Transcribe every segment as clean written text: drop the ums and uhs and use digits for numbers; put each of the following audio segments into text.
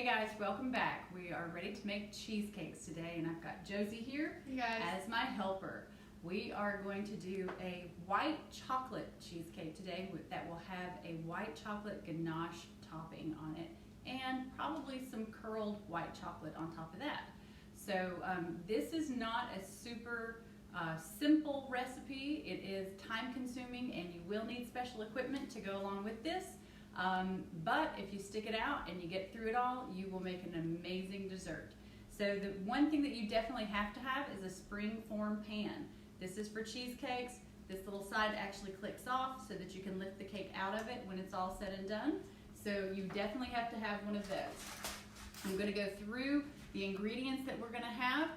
Hey guys, welcome back. We are ready to make cheesecakes today, and I've got Josie here as my helper. We are going to do a white chocolate cheesecake today that will have a white chocolate ganache topping on it and probably some curled white chocolate on top of that. So this is not a super simple recipe. It is time consuming and you will need special equipment to go along with this. But if you stick it out and you get through it all, you will make an amazing dessert. So the one thing that you definitely have to have is a spring form pan. This is for cheesecakes. This little side actually clicks off so that you can lift the cake out of it when it's all said and done. So you definitely have to have one of those. I'm going to go through the ingredients that we're going to have.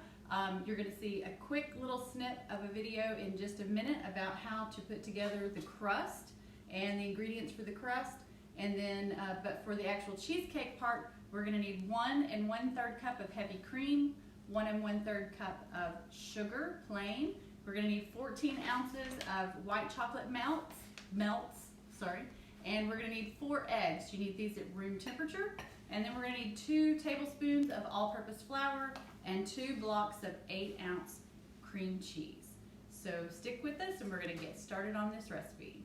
You're going to see a quick little snip of a video in just a minute about how to put together the crust and the ingredients for the crust. And then, but for the actual cheesecake part, we're going to need 1 1/3 cup of heavy cream, 1 1/3 cup of sugar, plain. We're going to need 14 ounces of white chocolate melts, and we're going to need 4 eggs. You need these at room temperature. And then we're going to need 2 tablespoons of all-purpose flour and 2 blocks of 8-ounce cream cheese. So stick with us and we're going to get started on this recipe.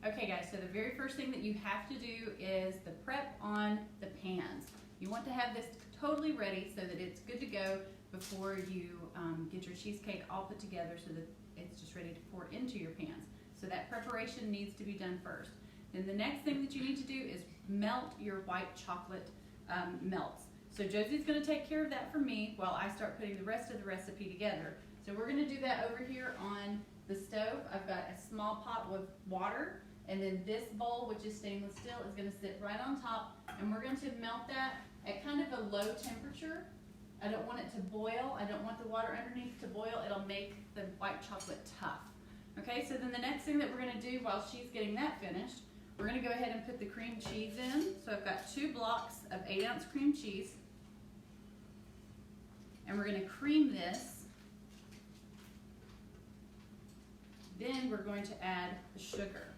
Okay guys, so the very first thing that you have to do is the prep on the pans. You want to have this totally ready so that it's good to go before you get your cheesecake all put together so that it's just ready to pour into your pans. So that preparation needs to be done first. Then the next thing that you need to do is melt your white chocolate melts. So Josie's going to take care of that for me while I start putting the rest of the recipe together. So we're going to do that over here on the stove. I've got a small pot with water. And then this bowl, which is stainless steel, is going to sit right on top, and we're going to melt that at kind of a low temperature. I don't want it to boil. I don't want the water underneath to boil. It'll make the white chocolate tough. Okay, so then the next thing that we're going to do while she's getting that finished, we're going to go ahead and put the cream cheese in. So I've got 2 blocks of 8-ounce cream cheese, and we're going to cream this. Then we're going to add the sugar.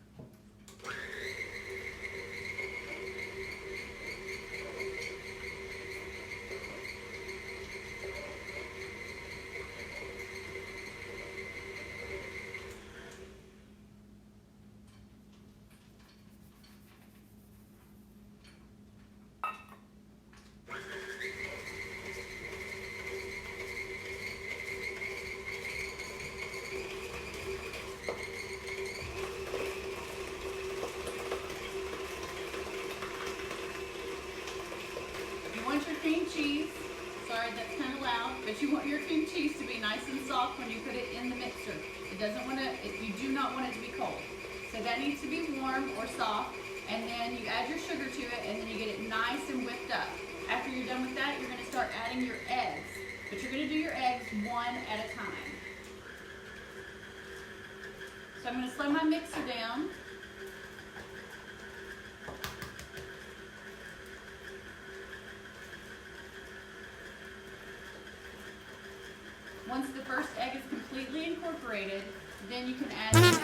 Cream cheese, sorry that's kind of loud, but you want your cream cheese to be nice and soft when you put it in the mixer. You do not want it to be cold. So that needs to be warm or soft, and then you add your sugar to it, and then you get it nice and whipped up. After you're done with that, you're going to start adding your eggs, but you're going to do your eggs one at a time. So I'm going to slow my mixer down. Once the first egg is completely incorporated, then you can add the next.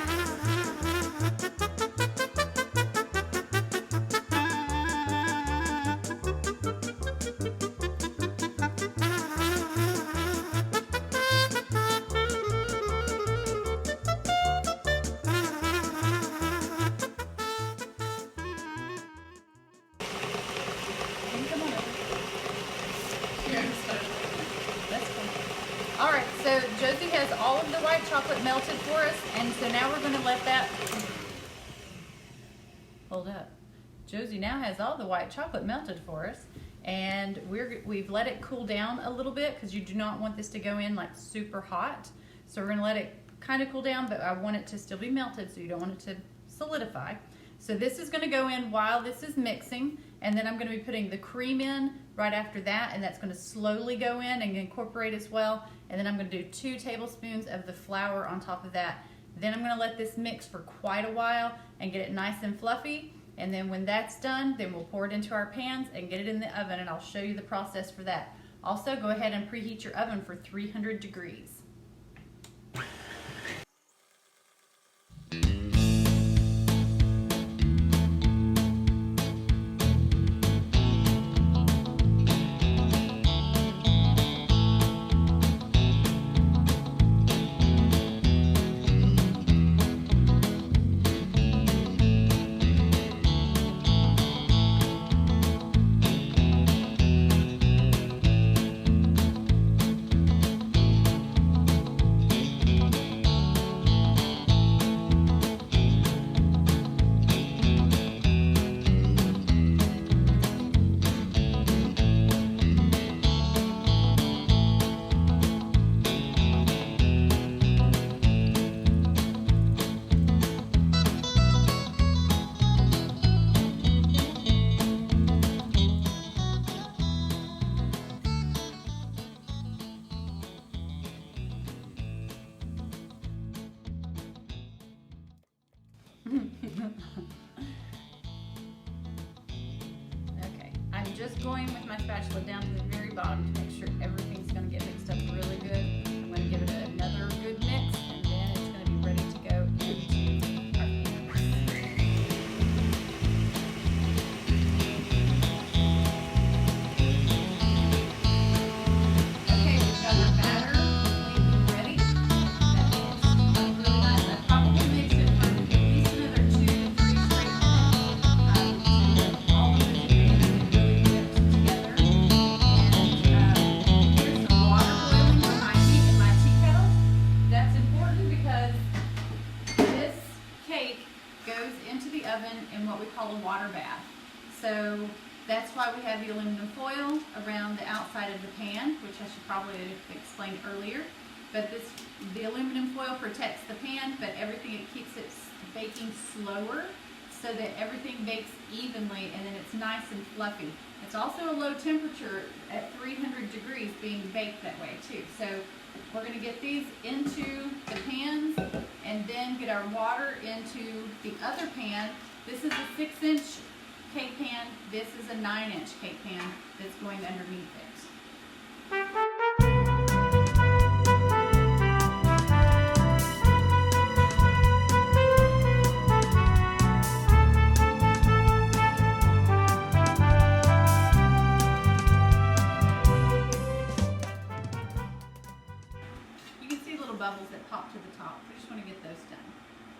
Come on over. Here, So Josie has all of the white chocolate melted for us, and so now we're gonna let that, hold up. Josie now has all the white chocolate melted for us, and we've let it cool down a little bit because you do not want this to go in like super hot. So we're gonna let it kind of cool down, but I want it to still be melted, so you don't want it to solidify. So this is gonna go in while this is mixing, and then I'm gonna be putting the cream in right after that, and that's gonna slowly go in and incorporate as well. And then I'm gonna do 2 tablespoons of the flour on top of that. Then I'm gonna let this mix for quite a while and get it nice and fluffy. And then when that's done, then we'll pour it into our pans and get it in the oven, and I'll show you the process for that. Also, go ahead and preheat your oven for 300 degrees. Okay, I'm just going with my spatula down to the very bottom to make sure everything's going to get mixed up really good. I'm going to give it another good mix, and then it's going to be ready to go into our pan. Okay, we've got our batter completely ready. That is really nice. I probably mixed it for at least another 2 to 3 straight minutes. All of the ingredients get really mixed together. And here's some water boiling behind me in my tea kettle. That's important because this cake goes into the oven in what we call a water bath. So that's why we have the aluminum foil around the outside of the pan, which I should probably have explained earlier. But the aluminum foil protects the pan, but it keeps it baking slower so that everything bakes evenly, and then it's nice and fluffy. It's also a low temperature at 300 degrees being baked that way too. So we're going to get these into the pans and then get our water into the other pan. This is a 6-inch cake pan. This is a 9-inch cake pan that's going underneath it. You can see little bubbles that pop to the top. We just want to get those done.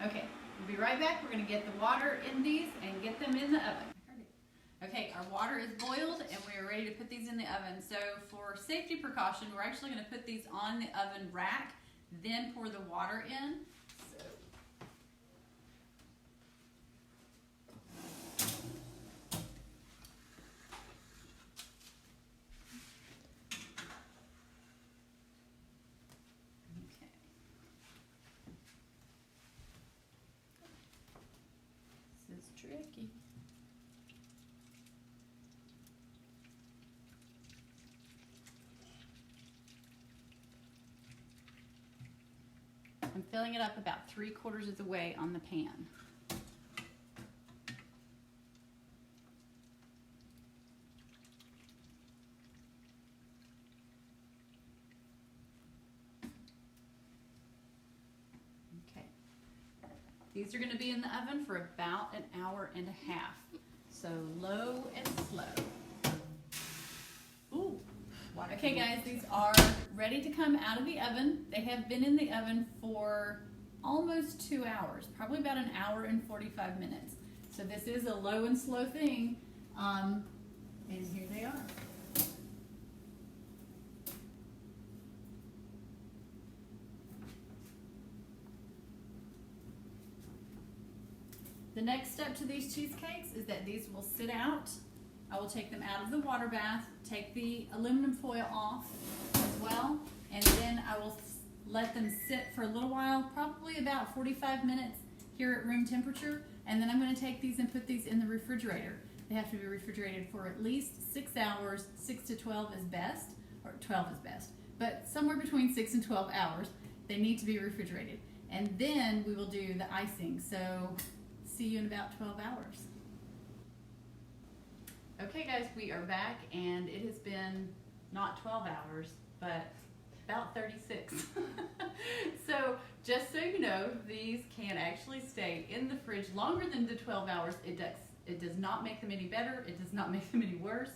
Okay, we'll be right back. We're going to get the water in these and get them in the oven. Okay, our water is boiled and we are ready to put these in the oven. So for safety precaution, we're actually going to put these on the oven rack, then pour the water in. So okay. This is tricky. I'm filling it up about 3/4 of the way on the pan. Okay. These are going to be in the oven for about 1.5 hours. So low and slow. Ooh. Okay guys, these are ready to come out of the oven. They have been in the oven for almost 2 hours, probably about 1 hour and 45 minutes. So this is a low and slow thing, and here they are. The next step to these cheesecakes is that these will sit out. I will take them out of the water bath, take the aluminum foil off as well, and then I will let them sit for a little while, probably about 45 minutes here at room temperature, and then I'm going to take these and put these in the refrigerator. They have to be refrigerated for at least 6 hours. 6 to 12 is best, or 12 is best, but somewhere between 6 and 12 hours they need to be refrigerated. And then we will do the icing. So see you in about 12 hours. Okay guys, we are back and it has been not 12 hours, but about 36. So just so you know, these can actually stay in the fridge longer than the 12 hours. It does not make them any better. It does not make them any worse.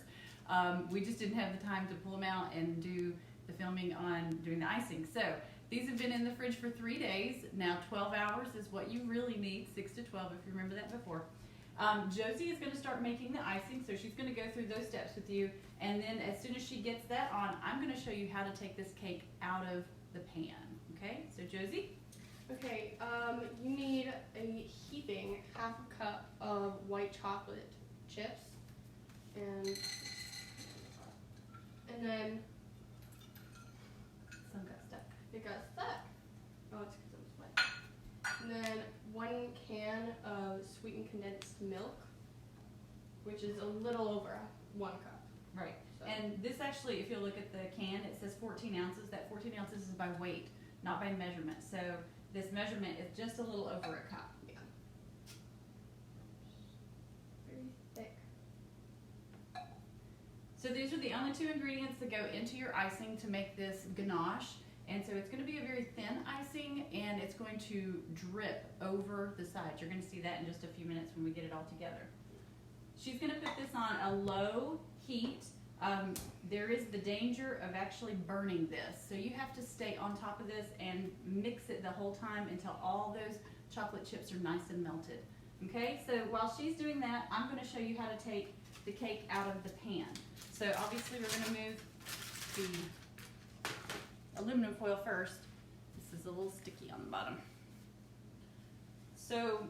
We just didn't have the time to pull them out and do the filming on doing the icing. So these have been in the fridge for 3 days. Now 12 hours is what you really need, 6 to 12 if you remember that before. Josie is going to start making the icing, so she's going to go through those steps with you, and then as soon as she gets that on, I'm going to show you how to take this cake out of the pan. Okay, so Josie? Okay, you need a heaping half a cup of white chocolate chips, and then Some got stuck. it got stuck. Oh, it's because it was wet. And then 1 can of sweetened condensed milk, which is a little over 1 cup. Right. So. And this actually, if you look at the can, it says 14 ounces. That 14 ounces is by weight, not by measurement. So this measurement is just a little over a cup. Yeah. Very thick. So these are the only 2 ingredients that go into your icing to make this ganache. And so it's going to be a very thin icing, and it's going to drip over the sides. You're going to see that in just a few minutes when we get it all together. She's going to put this on a low heat. There is the danger of actually burning this. So you have to stay on top of this and mix it the whole time until all those chocolate chips are nice and melted. Okay, so while she's doing that, I'm going to show you how to take the cake out of the pan. So obviously we're going to move the aluminum foil first. This is a little sticky on the bottom. So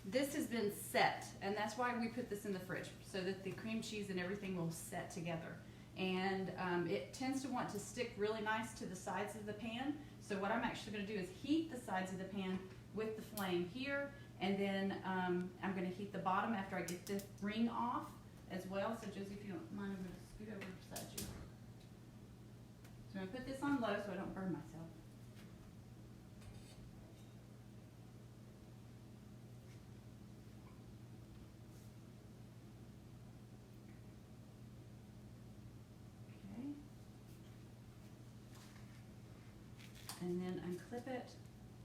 this has been set, and that's why we put this in the fridge, so that the cream cheese and everything will set together. And it tends to want to stick really nice to the sides of the pan. So what I'm actually going to do is heat the sides of the pan with the flame here, and then I'm going to heat the bottom after I get the ring off as well. So Josie, if you don't mind, I'm going to scoot over beside you. So I'm going to put this on low so I don't burn myself. Okay. And then unclip it,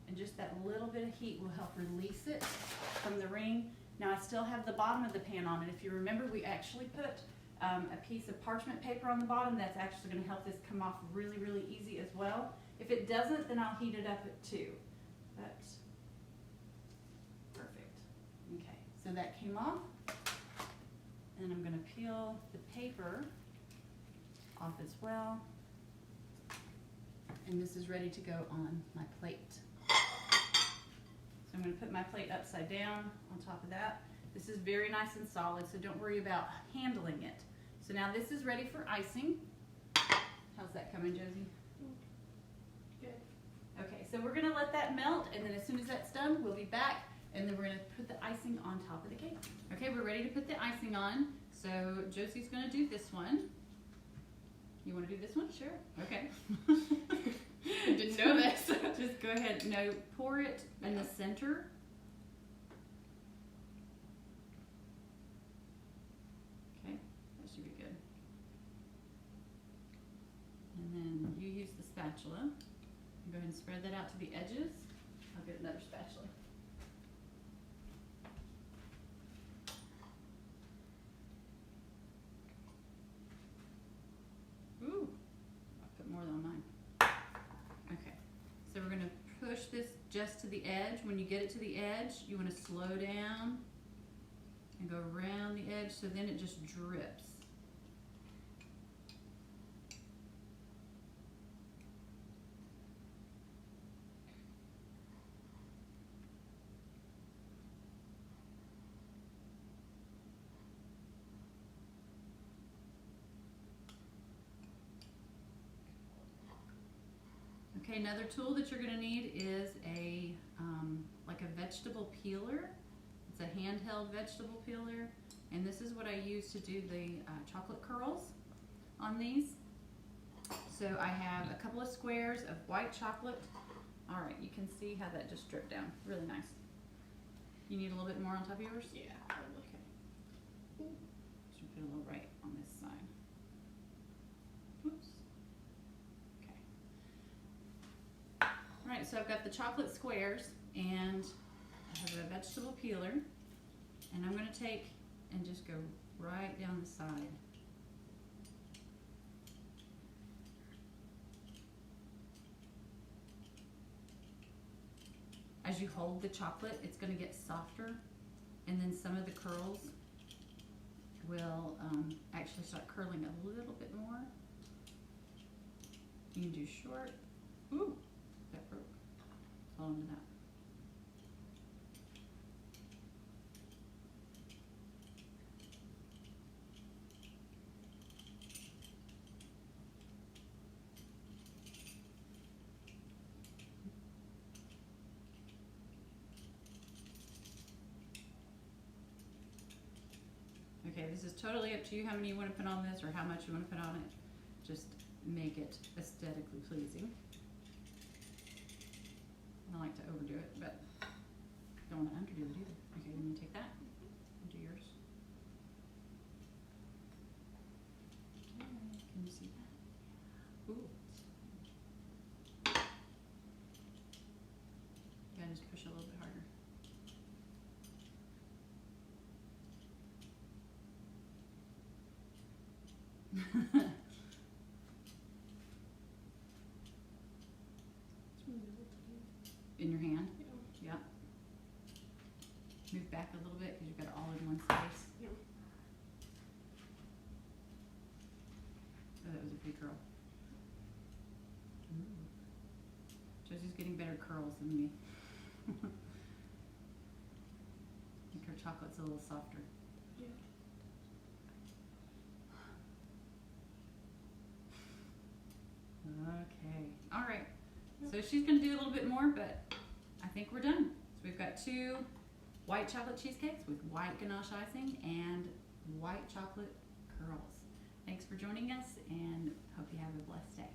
and just that little bit of heat will help release it from the ring. Now I still have the bottom of the pan on, and if you remember, we actually put a piece of parchment paper on the bottom. That's actually going to help this come off really, really easy as well. If it doesn't, then I'll heat it up at 2. That's perfect. Okay, so that came off, and I'm going to peel the paper off as well. And this is ready to go on my plate. So I'm going to put my plate upside down on top of that. This is very nice and solid, so don't worry about handling it. So now this is ready for icing. How's that coming, Josie? Good. Okay, so we're going to let that melt, and then as soon as that's done, we'll be back, and then we're going to put the icing on top of the cake. Okay, we're ready to put the icing on. So Josie's going to do this one. You want to do this one? Sure. Okay. I didn't know this. Just go ahead. No, pour it in the center. Okay, that should be good. And then you use the spatula. Go ahead and spread that out to the edges. I'll get another spatula. Ooh, I put more than mine. Okay, so we're going to push this just to the edge. When you get it to the edge, you want to slow down and go around the edge, so then it just drips. Okay, another tool that you're going to need is like a vegetable peeler. It's a handheld vegetable peeler, and this is what I use to do the chocolate curls on these. So I have a couple of squares of white chocolate. All right, you can see how that just dripped down. Really nice. You need a little bit more on top of yours? Yeah. Okay. Should put a little right on this side. Oops. Okay. All right, so I've got the chocolate squares and I have a vegetable peeler, and I'm going to take and just go right down the side. As you hold the chocolate, it's going to get softer, and then some of the curls will actually start curling a little bit more. You can do short. Ooh, that broke. Hold on to that. Okay, this is totally up to you how many you want to put on this or how much you want to put on it. Just make it aesthetically pleasing. I don't like to overdo it, but don't want to underdo it either. Okay, then you take that and do yours. Okay, can you see that? Ooh. Yeah, just push a little bit harder. In your hand? Yeah. Move back a little bit because you've got it all in one space. Yeah. Oh, that was a big curl. Ooh. Josie's getting better curls than me. I think her chocolate's a little softer. Yeah. Okay. All right. So she's going to do a little bit more, but I think we're done. So we've got 2 white chocolate cheesecakes with white ganache icing and white chocolate curls. Thanks for joining us, and hope you have a blessed day.